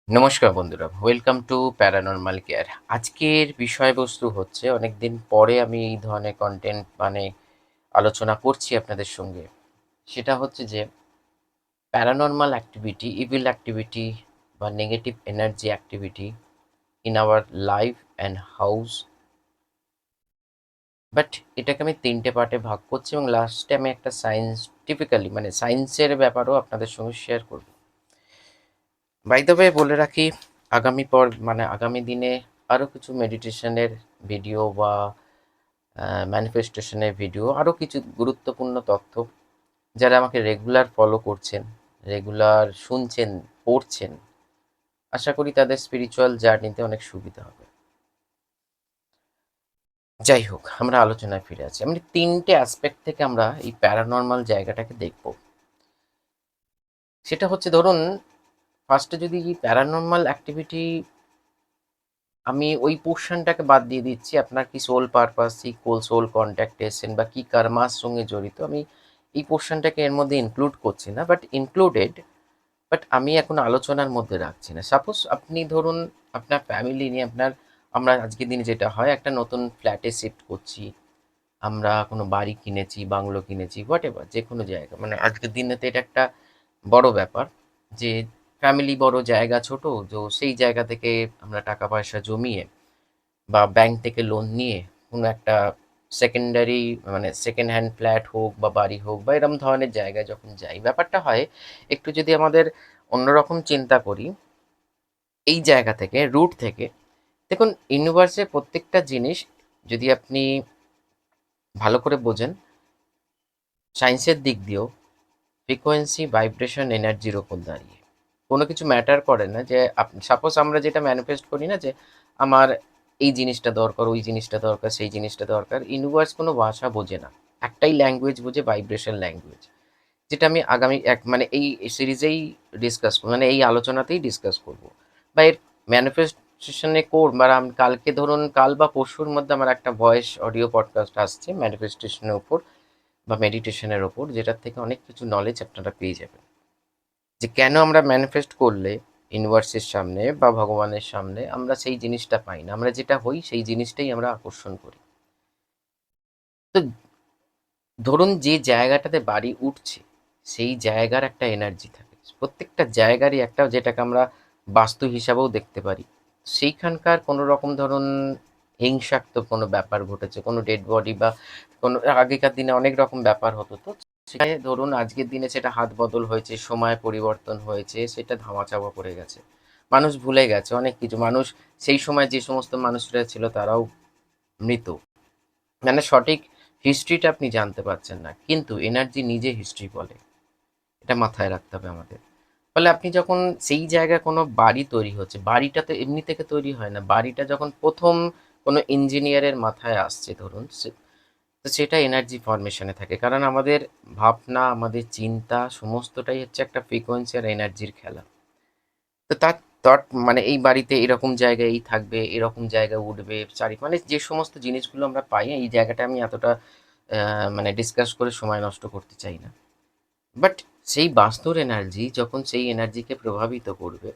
নমস্কার বন্ধুরা, welcome to paranormal care. আজকের বিষয়বস্তু হচ্ছে অনেকদিন পরে আমি এই ধরনের কন্টেন্ট আলোচনা করছি আপনাদের সঙ্গে। সেটা হচ্ছে যে প্যারানরমাল অ্যাক্টিভিটি, ইভিল অ্যাক্টিভিটি বা negative energy activity in our life and house. But এটাকে আমি তিনটে পার্টে ভাগ করছি এবং লাস্টে আমি একটা সায়েন্টিফিক্যালি সায়েন্সের ব্যাপারও আপনাদের সঙ্গে শেয়ার করব। বাই দ্য ওয়ে বলে রাখি, আগামী দিনে আরও কিছু মেডিটেশনের ভিডিও বা ম্যানিফেস্টেশনের ভিডিও, আরও কিছু গুরুত্বপূর্ণ তথ্য যারা আমাকে রেগুলার ফলো করছেন, রেগুলার শুনছেন, পড়ছেন, আশা করি তাদের স্পিরিচুয়াল জার্নিতে অনেক সুবিধা হবে। যাই হোক, আমরা আলোচনায় ফিরে আসি। আমরা তিনটে অ্যাসপেক্ট থেকে আমরা এই প্যারানর্মাল জায়গাটাকে দেখব। সেটা হচ্ছে, ধরুন, ফার্স্টে যদি প্যারানর্মাল অ্যাক্টিভিটি, আমি ওই পোর্শনটাকে বাদ দিয়ে দিচ্ছি, আপনার কি সোল পারপাস, কি সোল কন্ট্যাক্ট এসেছেন বা কি কার্মার সঙ্গে জড়িত, আমি এই পোর্শনটাকে এর মধ্যে ইনক্লুড করছি না, বাট ইনক্লুডেড, বাট আমি এখন আলোচনার মধ্যে রাখছি না। সাপোজ আপনি ধরুন আপনার ফ্যামিলি নিয়ে আমরা আজকের দিনে যেটা হয়, একটা নতুন ফ্ল্যাটে শিফট করছি, আমরা কোনো বাড়ি কিনেছি, বাংলো কিনেছি, হোয়াট এভার, যে কোনো জায়গা, আজকের দিনে তো এটা একটা বড় ব্যাপার যে ফ্যামিলি বড়, জায়গা ছোট, তো সেই জায়গা থেকে আমরা টাকা পয়সা জমিয়ে বা ব্যাংক থেকে লোন নিয়ে কোনো একটা সেকেন্ডারি সেকেন্ড হ্যান্ড ফ্ল্যাট হোক বা বাড়ি হোক বা এরকম ধরনের জায়গায় যখন যাই, ব্যাপারটা হয় একটু যদি আমাদের অন্যরকম চিন্তা করি এই জায়গা থেকে, রুট থেকে। দেখুন, ইউনিভার্সের প্রত্যেকটা জিনিস যদি আপনি ভালো করে বোঝেন, সায়েন্সের দিক দিয়েও ফ্রিকোয়েন্সি, ভাইব্রেশন, এনার্জির ওপর দাঁড়িয়ে কোনো কিছু ম্যাটার করে না। যে সাপোজ আমরা যেটা ম্যানিফেস্ট করি না, যে আমার এই জিনিসটা দরকার, ওই জিনিসটা দরকার, সেই জিনিসটা দরকার, ইউনিভার্স কোনো ভাষা বোঝে না, একটাই ল্যাঙ্গুয়েজ বোঝে, ভাইব্রেশন ল্যাঙ্গুয়েজ। যেটা আমি আগামী এই সিরিজেই ডিসকাস করবো, এই আলোচনাতেই ডিসকাস করব বা এর ম্যানিফেস্টেশনে আমি কালকে, ধরুন কাল বা পরশুর মধ্যে আমার একটা ভয়েস অডিও পডকাস্ট আসছে ম্যানিফেস্টেশনের ওপর বা মেডিটেশনের ওপর, যেটার থেকে অনেক কিছু নলেজ আপনারা পেয়ে যাবেন, যে কেন আমরা ম্যানিফেস্ট করলে ইউনিভার্সের সামনে বা ভগবানের সামনে আমরা সেই জিনিসটা পাই না, আমরা যেটা হই সেই জিনিসটাই আমরা আকর্ষণ করি। তো ধরুন যে জায়গাটাতে বাড়ি উঠছে সেই জায়গার একটা এনার্জি থাকে, প্রত্যেকটা জায়গারই একটা, যেটাকে আমরা বাস্তু হিসাবেও দেখতে পারি। সেইখানকার কোনো রকম, ধরুন, হিংসাত্মক কোনো ব্যাপার ঘটেছে, কোনো ডেড বডি বা কোনো, আগেকার দিনে অনেক রকম ব্যাপার হতো, তো সেখানে ধরুন আজকের দিনে সেটা হাত বদল হয়েছে, সময় পরিবর্তন হয়েছে, সেটা ধামাচাপা পড়ে গেছে, মানুষ ভুলে গেছে অনেক কিছু, মানুষ সেই সময় যে সমস্ত মানুষরা ছিল তারাও মৃত, সঠিক হিস্ট্রিটা আপনি জানতে পারছেন না, কিন্তু এনার্জি নিজে হিস্ট্রি বলে, এটা মাথায় রাখতে হবে আমাদের। ফলে আপনি যখন সেই জায়গায় কোনো বাড়ি তৈরি হচ্ছে, বাড়িটা তো এমনি থেকে তৈরি হয় না, বাড়িটা যখন প্রথম কোনো ইঞ্জিনিয়ারের মাথায় আসছে, ধরুন তো সেটা এনার্জি ফর্মেশনে থাকে, কারণ আমাদের ভাবনা, আমাদের চিন্তা সমস্তটাই হচ্ছে একটা ফ্রিকোয়েন্সি আর এনার্জির খেলা। তো তার তার এই বাড়িতে এরকম জায়গায় এই থাকবে, এরকম জায়গায় উঠবে চারি, যে সমস্ত জিনিসগুলো আমরা পাই, এই জায়গাটা আমি এতটা ডিসকাস করে সময় নষ্ট করতে চাই না। বাট সেই বাস্তুর এনার্জি যখন সেই এনার্জিকে প্রভাবিত করবে,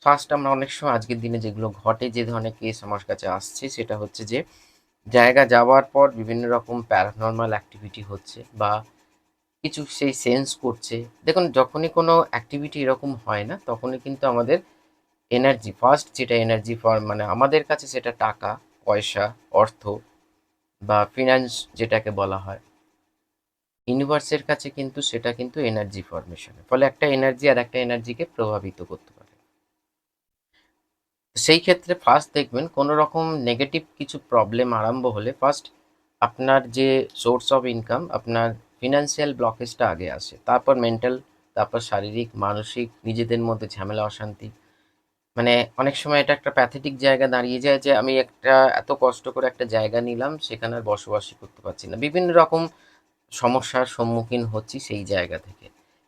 ফার্স্ট আমরা অনেক সময় আজকের দিনে যেগুলো ঘটে, যে ধরনের কেস আমার কাছে আসছে, সেটা হচ্ছে যে জায়গা যাওয়ার পর বিভিন্ন রকম প্যারানর্মাল অ্যাক্টিভিটি হচ্ছে বা কিছু সেই সেন্স করছে। দেখুন, যখনই কোনো অ্যাক্টিভিটি এরকম হয় না, তখনই কিন্তু আমাদের এনার্জি ফার্স্ট, যেটা এনার্জি আমাদের কাছে সেটা টাকা পয়সা, অর্থ বা ফিনান্স যেটাকে বলা হয়, ইউনিভার্সের কাছে কিন্তু সেটা কিন্তু এনার্জি ফর্মেশন, ফলে একটা এনার্জি আর একটা এনার্জিকে প্রভাবিত করতে পারে। সেই ক্ষেত্রে ফার্স্ট দেখবেন কোনো রকম নেগেটিভ কিছু প্রবলেম আরম্ভ হলে ফার্স্ট আপনার যে সোর্স অফ ইনকাম, আপনার ফিনান্সিয়াল ব্লকেজটা আগে আসে, তারপর মেন্টাল, তারপর শারীরিক, মানসিক, নিজেদের মধ্যে ঝামেলা, অশান্তি। অনেক সময় এটা একটা প্যাথেটিক জায়গা দাঁড়িয়ে যায়, যে আমি একটা এত কষ্ট করে একটা জায়গা নিলাম, সেখানে আর বসবাসই করতে পারছি না, বিভিন্ন রকম সমস্যার সম্মুখীন হচ্ছি সেই জায়গা থেকে।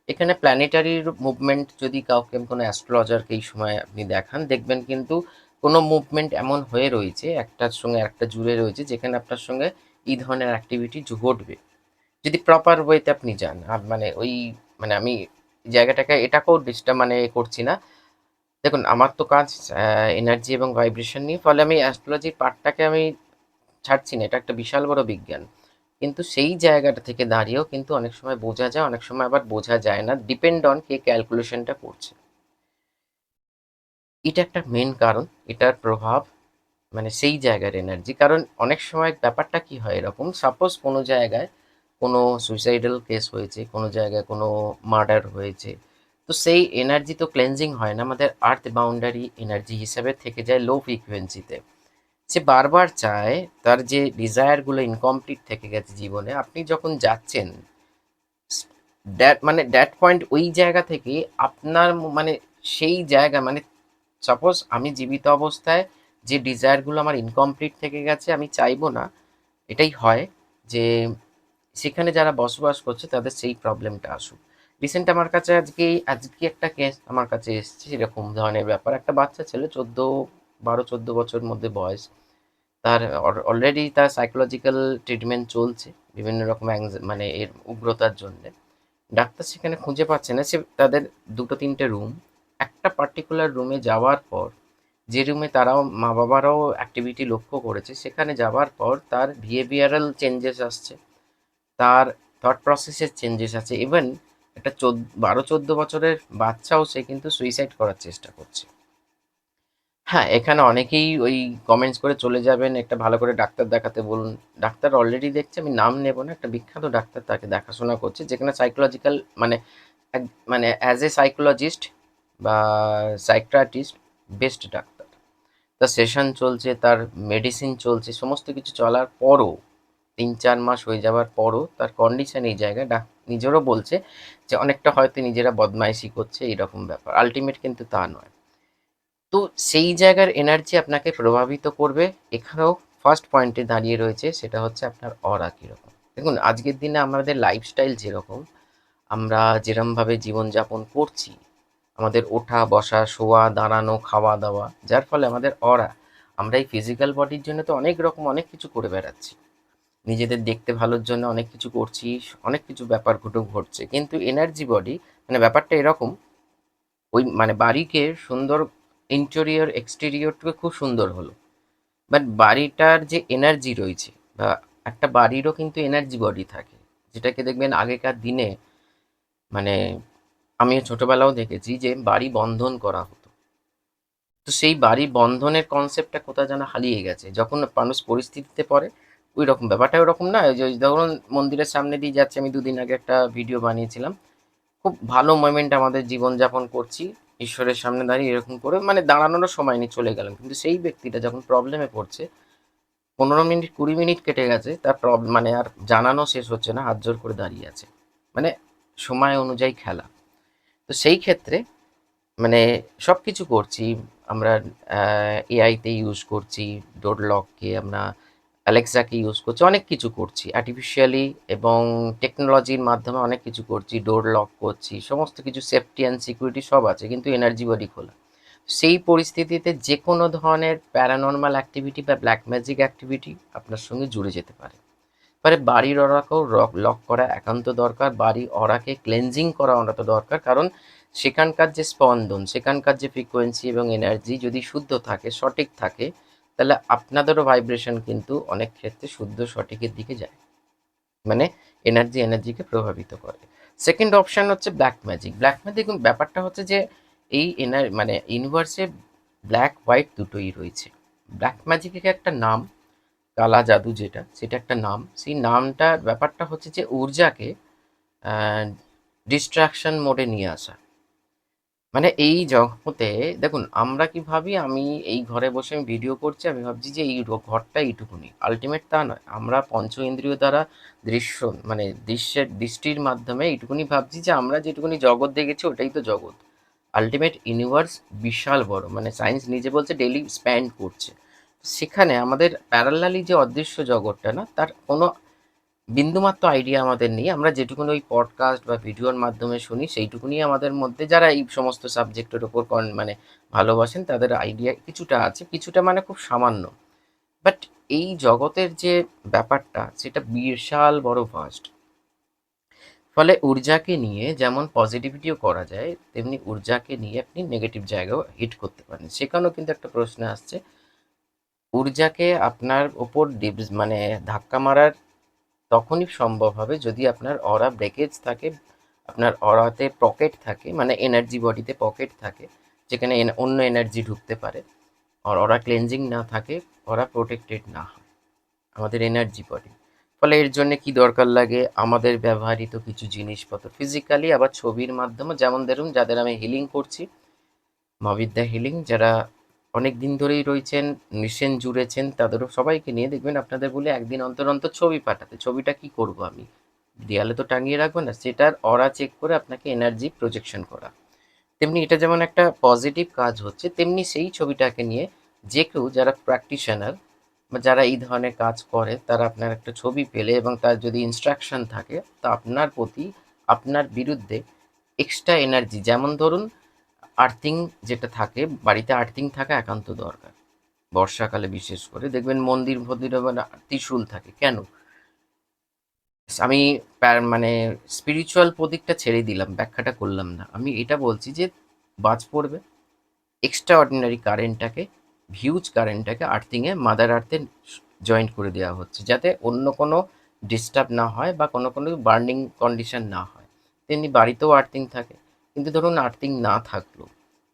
এখানে প্ল্যানেটারি মুভমেন্ট, যদি কাউকে কোনো অ্যাস্ট্রোলজারকে এই সময় আপনি দেখান, দেখবেন কিন্তু কোনো মুভমেন্ট এমন হয়ে রয়েছে, একটার সঙ্গে একটা জুড়ে রয়েছে, যেখানে আপনার সঙ্গে এই ধরনের অ্যাক্টিভিটি ঘটবে, যদি প্রপার ওয়েতে আপনি যান। আর ওই আমি জায়গাটাকে এটাকেও ডিস্টার্ব করছি না, দেখুন আমার তো কাজ এনার্জি এবং ভাইব্রেশন নিয়ে, ফলে আমি অ্যাস্ট্রোলজির পার্টটাকে আমি ছাড়ছি না। এটা একটা বিশাল বড় বিজ্ঞান। কিন্তু সেই জায়গাটা থেকে দাঁড়িয়েও কিন্তু অনেক সময় বোঝা যায়, অনেক সময় আবার বোঝা যায় না। ডিপেন্ড অন কে ক্যালকুলেশনটা করছে। এটা একটা মেন কারণ, এটার প্রভাব মানে সেই জায়গার এনার্জি। কারণ অনেক সময় ব্যাপারটা কি হয় এরকম, সাপোজ কোনো জায়গায় কোনো সুইসাইডাল কেস হয়েছে, কোনো জায়গায় কোনো মার্ডার হয়েছে, তো সেই এনার্জি তো ক্লেন্সিং হয় না, আমাদের আর্থ বাউন্ডারি এনার্জি হিসেবে থেকে যায় লো ফ্রিকোয়েন্সিতে। সে বারবার চায়, তার যে ডিজায়ারগুলো ইনকমপ্লিট থেকে গেছে জীবনে, আপনি যখন যাচ্ছেন দ্যাট মানে দ্যাট পয়েন্ট, ওই জায়গা থেকে আপনার মানে সেই জায়গা মানে সাপোজ আমি জীবিত অবস্থায় যে ডিজায়ারগুলো আমার ইনকমপ্লিট থেকে গেছে, আমি চাইবো না এটাই হয় যে সেখানে যারা বসবাস করছে তাদের সেই প্রবলেমটা আসুক। রিসেন্ট আমার কাছে আজকে একটা কেস আমার কাছে এসেছে এরকম ধরনের ব্যাপার। একটা বাচ্চা ছেলে 12-14 বছর মধ্যে বয়স, তার অলরেডি তার সাইকোলজিক্যাল ট্রিটমেন্ট চলছে বিভিন্ন রকম মানে এর উগ্রতার জন্য। ডাক্তার সেখানে খুঁজে পাচ্ছে না। সে তাদের 2-3টে রুম, একটা পার্টিকুলার রুমে যাওয়ার পর, যে রুমে তারাও মা বাবারাও অ্যাক্টিভিটি লক্ষ্য করেছে, সেখানে যাওয়ার পর তার বিহেভিয়ারাল চেঞ্জেস আসছে, তার থট প্রসেসের চেঞ্জেস আছে। ইভেন একটা 12-14 বছরের বাচ্চাও সে কিন্তু সুইসাইড করার চেষ্টা করছে। হ্যাঁ, এখানে অনেকেই ওই কমেন্টস করে চলে যাবেন, একটা ভালো করে ডাক্তার দেখাতে বলুন। ডাক্তার অলরেডি দেখছে, আমি নাম নেব না, একটা বিখ্যাত ডাক্তার তাকে দেখাশোনা করছে, যেখানে সাইকোলজিক্যাল মানে মানে অ্যাজ এ সাইকোলজিস্ট বা সাইকিয়াট্রিস্ট বেস্ট ডাক্তার। তার সেশন চলছে, তার মেডিসিন চলছে, সমস্ত কিছু চলার পরও 3-4 মাস হয়ে যাওয়ার পরও তার কন্ডিশন এই জায়গায় নিজেরও বলছে যে অনেকটা হয়তো নিজেরা বদমাইশি করছে, এইরকম ব্যাপার। আলটিমেট কিন্তু তা নয়। তো সেই জায়গার এনার্জি আপনাকে প্রভাবিত করবে। এখানেও ফার্স্ট পয়েন্টে দাঁড়িয়ে রয়েছে, সেটা হচ্ছে আপনার অরা কীরকম। দেখুন আজকের দিনে আমাদের লাইফস্টাইল যেরকম, আমরা যেরমভাবে জীবনযাপন করছি, আমাদের ওঠা বসা শোয়া দাঁড়ানো খাওয়া দাওয়া, যার ফলে আমাদের অরা, আমরা এই ফিজিক্যাল বডির জন্য তো অনেক রকম অনেক কিছু করে বেড়াচ্ছি, নিজেদের দেখতে ভালোর জন্য অনেক কিছু করছি, অনেক কিছু ব্যাপার ঘটছে, কিন্তু এনার্জি বডি মানে ব্যাপারটা এরকম, ওই মানে বাড়িকে সুন্দর ইন্টেরিয়র এক্সটেরিয়রটা খুব সুন্দর হলো, বাট বাড়িটার যে এনার্জি রয়েছে বা একটা বাড়িরও কিন্তু এনার্জি বডি থাকে, যেটাকে দেখবেন আগেকার দিনে মানে আমিও ছোটবেলাও দেখেছি যে বাড়ি বন্ধন করা হতো। তো সেই বাড়ি বন্ধনের কনসেপ্টটা কোথায় যেন হারিয়ে গেছে যখন মানুষ পরিস্থিতিতে পড়ে। ওই রকম ব্যাপারটা ওরকম না, ওই যে ধরুন মন্দিরের সামনে দিয়ে যাচ্ছে, আমি দুদিন আগে একটা ভিডিও বানিয়েছিলাম, খুব ভালো মোমেন্ট আমাদের জীবনযাপন করছি, ঈশ্বরের সামনে দাঁড়িয়ে এরকম করে মানে দাঁড়ানোরও সময় নিয়ে চলে গেলাম, কিন্তু সেই ব্যক্তিটা যখন প্রবলেমে পড়ছে, 15 মিনিট 20 মিনিট কেটে গেছে, তার মানে আর জানানো শেষ হচ্ছে না, হাত জোর করে দাঁড়িয়ে আছে, মানে সময় অনুযায়ী খেলা। তো সেই ক্ষেত্রে মানে সব কিছু করছি আমরা, এআইতে ইউজ করছি, ডোর লককে আমরা অ্যালেক্সাকে ইউজ করছি, অনেক কিছু করছি আর্টিফিশিয়ালি, এবং টেকনোলজির মাধ্যমে অনেক কিছু করছি, ডোর লক করছি, সমস্ত কিছু সেফটি অ্যান্ড সিকিউরিটি সব আছে, কিন্তু এনার্জি বডি খোলা। সেই পরিস্থিতিতে যে কোনো ধরনের প্যারানর্মাল অ্যাক্টিভিটি বা ব্ল্যাক ম্যাজিক অ্যাক্টিভিটি আপনার সঙ্গে জুড়ে যেতে পারে। এবারে বাড়ির অরাকেও লক করা একান্ত দরকার, বাড়ি অরাকে ক্লেনজিং করা অন্তত দরকার, কারণ সেখানকার যে স্পন্দন, সেখানকার যে ফ্রিকোয়েন্সি এবং এনার্জি যদি শুদ্ধ থাকে, সঠিক থাকে, তাহলে আপনাদেরও ভাইব্রেশন কিন্তু অনেক ক্ষেত্রে শুদ্ধ সঠিকের দিকে যায়, মানে এনার্জিকে প্রভাবিত করে। সেকেন্ড অপশন হচ্ছে ব্ল্যাক ম্যাজিক। ব্ল্যাক ম্যাজিক ব্যাপারটা হচ্ছে যে এই মানে ইউনিভার্সে ব্ল্যাক হোয়াইট দুটোই রয়েছে। ব্ল্যাক ম্যাজিকের একটা নাম, কালা জাদু যেটা, সেটা একটা নাম। সেই নামটার ব্যাপারটা হচ্ছে যে ঊর্জাকে ডিস্ট্রাকশন মোডে নিয়ে আসা। মানে এই জগতে দেখুন আমরা কি ভাবি, আমি এই ঘরে বসে আমি ভিডিও করছি, আমি ভাবছি যে এই ঘরটা এইটুকুনি, আলটিমেট তা নয়। আমরা পঞ্চ ইন্দ্রিয় দ্বারা দৃশ্য মানে দৃষ্টির মাধ্যমে এইটুকুনি ভাবছি যে আমরা যেটুকুনি জগৎ দেখেছি ওটাই তো জগৎ। আলটিমেট ইউনিভার্স বিশাল বড়, মানে সায়েন্স নিজে বলছে ডেইলি স্প্যান্ড করছে। সেখানে আমাদের প্যারালালি যে অদৃশ্য জগৎটা না, তার কোনো বিন্দুমাত্র আইডিয়া আমাদের নেই। আমরা যেটুকুনি ওই পডকাস্ট বা ভিডিওর মাধ্যমে শুনি, সেইটুকুনি আমাদের মধ্যে, যারা এই সমস্ত সাবজেক্টের ওপর মানে ভালোবাসেন, তাদের আইডিয়া কিছুটা আছে, কিছুটা মানে খুব সামান্য। বাট এই জগতের যে ব্যাপারটা, সেটা বিশাল বড় ভাস্ট। ফলে ঊর্জাকে নিয়ে যেমন পজিটিভিটিও করা যায়, তেমনি ঊর্জাকে নিয়ে আপনি নেগেটিভ জায়গাও হিট করতে পারেন। সেখানেও কিন্তু একটা প্রশ্ন আসছে, ঊর্জাকে আপনার ওপর মানে ধাক্কা মারার তখনই সম্ভব হবে যদি আপনার অরা ব্রেকেজ থাকে, আপনার অরাতে পকেট থাকে, মানে এনার্জি বডিতে পকেট থাকে, যেখানে অন্য এনার্জি ঢুকতে পারে, আর অরা ক্লেনজিং না থাকে, অরা প্রোটেক্টেড না হয় আমাদের এনার্জি বডি। ফলে এর জন্য কি দরকার লাগে, আমাদের ব্যবহৃত কিছু জিনিসপত্র ফিজিক্যালি, আবার ছবির মাধ্যমে, যেমন ধরুন যাদের আমি হিলিং করছি, মহাবিদ্যা হিলিং, যারা অনেক দিন ধরেই রয়েছেন, মিশন জুড়েছেন, তাদেরও সবাইকে নিয়ে দেখবেন আপনাদের বলে একদিন অন্তর অন্তর ছবি পাঠাতে। ছবিটা কি করব আমি, দেয়ালে তো টাঙিয়ে রাখবো না, সেটার অরা চেক করে আপনাকে এনার্জি প্রজেকশন করা। তেমনি এটা যেমন একটা পজিটিভ কাজ হচ্ছে, তেমনি সেই ছবিটাকে নিয়ে যে কেউ যারা প্র্যাকটিশনার বা যারা এই ধরনের কাজ করে, তারা আপনার একটা ছবি পেলে এবং তার যদি ইনস্ট্রাকশন থাকে, তা আপনার প্রতি, আপনার বিরুদ্ধে এক্সট্রা এনার্জি, যেমন ধরুন আর্থিং যেটা থাকে বাড়িতে, আর্থিং থাকা একান্ত দরকার। বর্ষাকালে বিশেষ করে দেখবেন মন্দির ফন্দিরে মানে ত্রিশূল থাকে কেন। আমি মানে স্পিরিচুয়াল প্রদিকটা ছেড়ে দিলাম, ব্যাখ্যাটা করলাম না, আমি এটা বলছি যে বাজ পড়বে, এক্সট্রা অর্ডিনারি কারেন্টটাকে, হিউজ কারেন্টটাকে আর্থিংয়ে, মাদার আর্থে জয়েন্ট করে দেওয়া হচ্ছে, যাতে অন্য কোনো ডিস্টার্ব না হয় বা কোনো কোনো বার্নিং কন্ডিশন না হয়। তেমনি বাড়িতেও আর্থিং থাকে, কিন্তু ধরুন আর্থিং না থাকলো,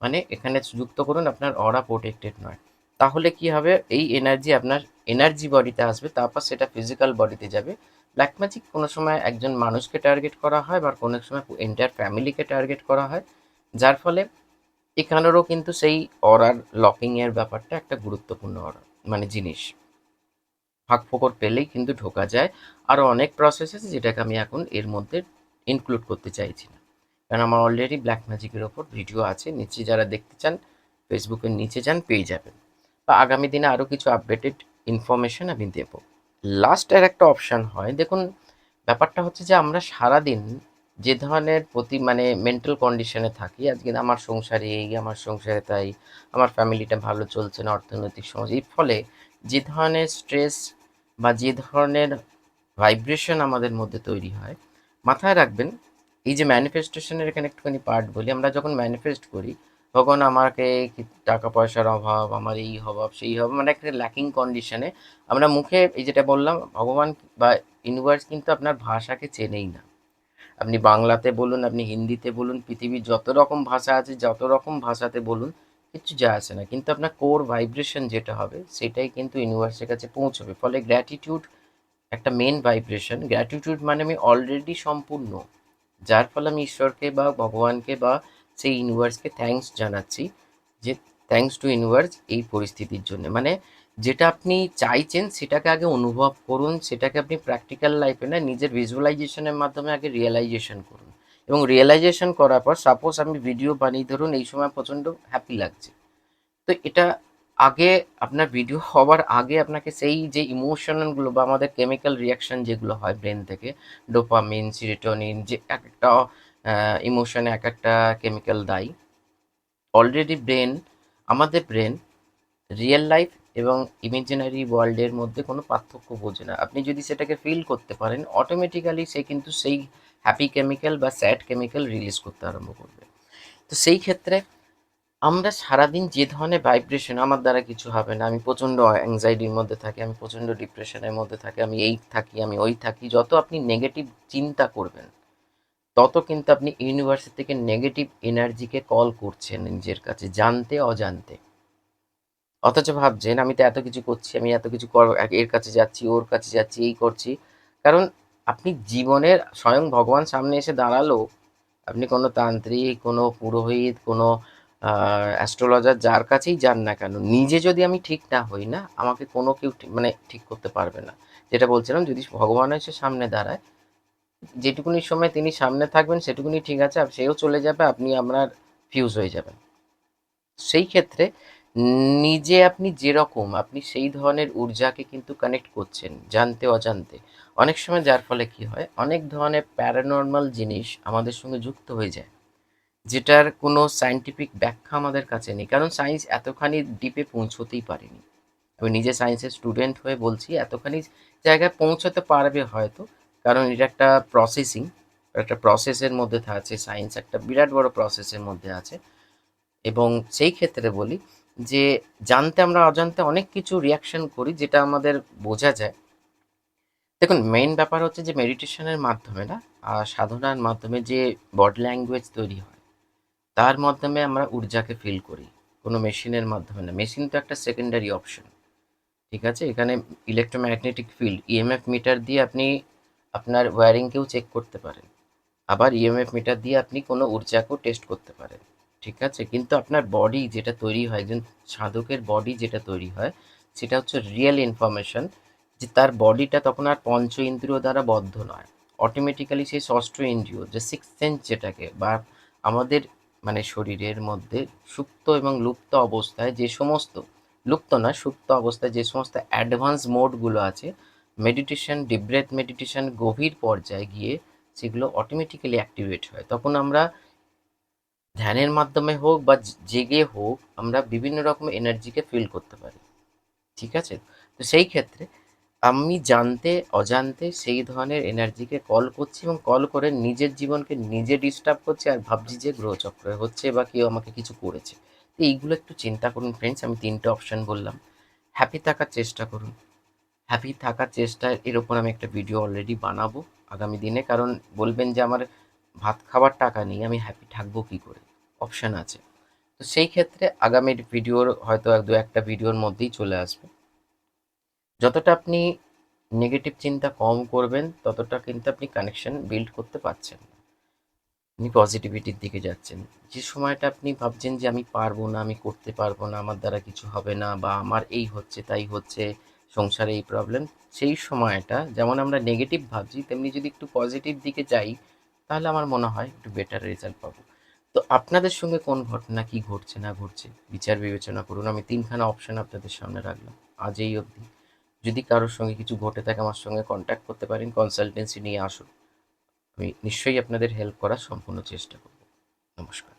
মানে এখানে যুক্ত করুন আপনার অরা প্রোটেক্টেড নয়, তাহলে কি হবে, এই এনার্জি আপনার এনার্জি বডিতে আসবে, তারপর সেটা ফিজিক্যাল বডিতে যাবে। ব্ল্যাক ম্যাজিক কোনো সময় একজন মানুষকে টার্গেট করা হয়, বা কোনো সময় এন্টায়ার ফ্যামিলিকে টার্গেট করা হয়, যার ফলে এখানেরও কিন্তু সেই অরার লকিং এর ব্যাপারটা একটা গুরুত্বপূর্ণ মানে জিনিস। ফাঁক ফোকর পেলেই কিন্তু ঢোকা যায়। আরও অনেক প্রসেস আছে যেটাকে আমি এখন এর মধ্যে ইনক্লুড করতে চাইছি না, কারণ আমার অলরেডি ব্ল্যাক ম্যাজিকের ওপর ভিডিও আছে, নিচে যারা দেখতে চান ফেসবুকের নিচে যান, পেয়ে যাবেন, বা আগামী দিনে আরও কিছু আপডেটেড ইনফরমেশন আমি দেব। লাস্ট আর একটা অপশান হয়, দেখুন ব্যাপারটা হচ্ছে যে আমরা সারাদিন যে ধরনের মানে মেন্টাল কন্ডিশনে থাকি, আজকে আমার সংসারে এই, আমার সংসারে তাই, আমার ফ্যামিলিটা ভালো চলছে না, অর্থনৈতিক সমস্যা, এর ফলে যে ধরনের স্ট্রেস বা যে ধরনের ভাইব্রেশন আমাদের মধ্যে তৈরি হয়, মাথায় রাখবেন, এই যে ম্যানিফেস্টেশনের এখানে একটুখানি পার্ট বলি, আমরা যখন ম্যানিফেস্ট করি, তখন আমাকে টাকা পয়সার অভাব, আমার এই অভাব সেই অভাব, মানে একটা ল্যাকিং কন্ডিশনে আমরা মুখে, এই যেটা বললাম, ভগবান বা ইউনিভার্স কিন্তু আপনার ভাষাকে চেনেই না। আপনি বাংলাতে বলুন, আপনি হিন্দিতে বলুন, পৃথিবীর যত রকম ভাষা আছে, যত রকম ভাষাতে বলুন, কিচ্ছু যায় আসে না, কিন্তু আপনার কোর ভাইব্রেশন যেটা হবে সেটাই কিন্তু ইউনিভার্সের কাছে পৌঁছবে। ফলে গ্র্যাটিটিউড একটা মেন ভাইব্রেশন। গ্র্যাটিটিউড মানে আমি অলরেডি সম্পূর্ণ, যার ফলে আমি ঈশ্বরকে বা ভগবানকে বা সেই ইউনিভার্সকে থ্যাঙ্কস জানাচ্ছি, যে থ্যাঙ্কস টু ইউনিভার্স এই পরিস্থিতির জন্য। মানে যেটা আপনি চাইছেন সেটাকে আগে অনুভব করুন, সেটাকে আপনি প্র্যাকটিক্যাল লাইফে না, নিজের ভিজুয়ালাইজেশনের মাধ্যমে আগে রিয়েলাইজেশন করুন, এবং রিয়েলাইজেশন করার পর সাপোজ আমি ভিডিও বানিয়ে, ধরুন এই সময় প্রচণ্ড হ্যাপি লাগছে, তো এটা আগে, আপনার ভিডিও হওয়ার আগে আপনাকে সেই যে ইমোশনগুলো বা আমাদের কেমিক্যাল রিয়াকশন যেগুলো হয় ব্রেন থেকে, ডোপামিন, সিরোটোনিন, যে এক একটা ইমোশনে এক একটা কেমিক্যাল দায়ী, অলরেডি ব্রেন, আমাদের ব্রেন রিয়েল লাইফ এবং ইমাজিনারি ওয়ার্ল্ডের মধ্যে কোনো পার্থক্য বোঝে না। আপনি যদি সেটাকে ফিল করতে পারেন, অটোমেটিক্যালি সে কিন্তু সেই হ্যাপি কেমিক্যাল বা স্যাড কেমিক্যাল রিলিজ করতে আরম্ভ করবে। তো সেই ক্ষেত্রে আমরা সারাদিন যে ধরনের ভাইব্রেশন, আমার দ্বারা কিছু হবে না, আমি প্রচণ্ড অ্যাংজাইটির মধ্যে থাকি, আমি প্রচণ্ড ডিপ্রেশনের মধ্যে থাকি, আমি এই থাকি, আমি ওই থাকি, যত আপনি নেগেটিভ চিন্তা করবেন, তত কিন্তু আপনি ইউনিভার্সের থেকে নেগেটিভ এনার্জিকে কল করছেন নিজের কাছে, জানতে অজান্তে। অথচ ভাবছেন আমি তো এত কিছু করছি, আমি এত কিছু এর কাছে যাচ্ছি, ওর কাছে যাচ্ছি, এই করছি, কারণ আপনি জীবনের স্বয়ং ভগবান সামনে এসে দাঁড়ালো, আপনি কোনো তান্ত্রিক, কোনো পুরোহিত, কোনো অ্যাস্ট্রোলজার, যার কাছেই যান না কেন, নিজে যদি আমি ঠিক না হই না, আমাকে কোনো কেউ মানে ঠিক করতে পারবে না। যেটা বলছিলাম, যদি ভগবান এসে সামনে দাঁড়ায়, যেটুকুনি সময় তিনি সামনে থাকবেন সেটুকুনি ঠিক আছে, আর সেও চলে যাবে, আপনি আপনার ফিউজ হয়ে যাবেন। সেই ক্ষেত্রে নিজে আপনি যেরকম, আপনি সেই ধরনের ঊর্জাকে কিন্তু কানেক্ট করছেন জানতে অজান্তে। অনেক সময় যার ফলে কি হয়, অনেক ধরনের প্যারানর্মাল জিনিস আমাদের সঙ্গে যুক্ত হয়ে যায়, যেটার কোনো সায়েন্টিফিক ব্যাখ্যা আমাদের কাছে নেই, কারণ সায়েন্স এতখানি ডিপে পৌঁছতেই পারেনি। আমি নিজে সায়েন্সের স্টুডেন্ট হয়ে বলছি, এতখানি জায়গায় পৌঁছতে পারবে হয়তো, কারণ এটা একটা প্রসেসিং, একটা প্রসেসের মধ্যে আছে, সায়েন্স একটা বিরাট বড় প্রসেসের মধ্যে আছে। এবং সেই ক্ষেত্রে বলি যে জানতে আমরা অজান্তে অনেক কিছু রিয়াকশন করি যেটা আমাদের বোঝা যায়। দেখুন, মেইন ব্যাপার হচ্ছে যে মেডিটেশনের মাধ্যমে না, সাধনার মাধ্যমে যে বডি ল্যাঙ্গুয়েজ তৈরি হয়, তার মাধ্যমে আমরা ঊর্জাকে ফিল করি, কোনো মেশিনের মাধ্যমে না। মেশিন তো একটা সেকেন্ডারি অপশন, ঠিক আছে? এখানে ইলেকট্রোম্যাগনেটিক ফিল্ড, ইএমএফ মিটার দিয়ে আপনি আপনার ওয়্যারিংকেও চেক করতে পারেন। আবার ইএমএফ মিটার দিয়ে আপনি কোনো ঊর্জাকেও টেস্ট করতে পারেন, ঠিক আছে? কিন্তু আপনার বডি যেটা তৈরি হয়, একজন সাধকের বডি যেটা তৈরি হয়, সেটা হচ্ছে রিয়েল ইনফরমেশন, যে তার বডিটা তখন আর পঞ্চ ইন্দ্রিয় দ্বারা বদ্ধ নয়। অটোমেটিক্যালি সেই ষষ্ঠ ইন্দ্রিয়, যে সিক্স সেন্স যেটাকে, বা আমাদের মানে শরীরের মধ্যে সুপ্ত এবং লুপ্ত অবস্থায় যে সমস্ত, লুপ্ত না সুপ্ত অবস্থায় যে সমস্ত অ্যাডভান্স মোডগুলো আছে, মেডিটেশন, ডিপ ব্রেথ মেডিটেশন গভীর পর্যায়ে গিয়ে সেগুলো অটোমেটিক্যালি অ্যাক্টিভেট হয়। তখন আমরা ধ্যানের মাধ্যমে হোক বা জেগে হোক, আমরা বিভিন্ন রকম এনার্জিকে ফিল করতে পারি, ঠিক আছে? তো সেই ক্ষেত্রে আমি জানতে অজান্তে সেই ধরনের এনার্জিকে কল করছি, এবং কল করে নিজের জীবনকে নিজে ডিস্টার্ব করছি, আর ভাবছি যে গ্রহচক্রে হচ্ছে বা কেউ আমাকে কিছু করেছে। তো এইগুলো একটু চিন্তা করুন ফ্রেন্ডস। আমি তিনটে অপশন বললাম, হ্যাপি থাকার চেষ্টা করুন। হ্যাপি থাকার চেষ্টা, এর ওপর আমি একটা ভিডিও অলরেডি বানাবো আগামী দিনে। কারণ বলবেন যে আমার ভাত খাবার টাকা নেই, আমি হ্যাপি থাকবো কী করে? অপশান আছে। তো সেই ক্ষেত্রে আগামী ভিডিওর হয়তো এক দু একটা ভিডিওর মধ্যেই চলে আসবে। যতটা আপনি নেগেটিভ চিন্তা কম করবেন, ততটা কিন্তু আপনি কানেকশন বিল্ড করতে পারছেন না। আপনি পজিটিভিটির দিকে যাচ্ছেন। যে সময়টা আপনি ভাবছেন যে আমি পারবো না, আমি করতে পারবো না, আমার দ্বারা কিছু হবে না, বা আমার এই হচ্ছে তাই হচ্ছে, সংসারে এই প্রবলেম, সেই সময়টা যেমন আমরা নেগেটিভ ভাবছি, তেমনি যদি একটু পজিটিভ দিকে যাই, তাহলে আমার মনে হয় একটু বেটার রেজাল্ট পাবো। তো আপনাদের সঙ্গে কোন ঘটনা কি ঘটছে না ঘটছে বিচার বিবেচনা করুন। আমি তিনখানা অপশন আপনাদের সামনে রাখলাম আজ এই অবধি। যদি কারোর সঙ্গে কিছু ঘটে থাকে, আমার সঙ্গে কন্ট্যাক্ট করতে পারেন, কনসালটেন্সি নিয়ে আসুন। আমি নিশ্চয়ই আপনাদের হেল্প করার সম্পূর্ণ চেষ্টা করব। নমস্কার।